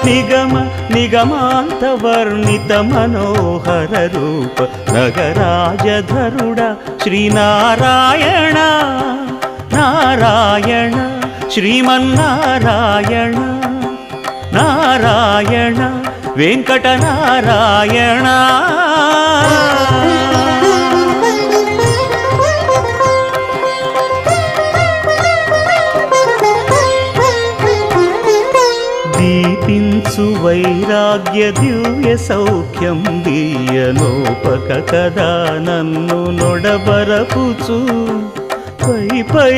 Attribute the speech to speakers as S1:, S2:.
S1: నిగమ నిగమాంత వర్ణిత మనోహర రూప నగరాజధరుడ శ్రీనారాయణ నారాయణ శ్రీమన్నారాయణ నారాయణ వెంకటనారాయణ. దీపించు వైరాగ్య దివ్య సౌఖ్యం దీయనోపక కదా నన్ను నొడబరపుచు పై పై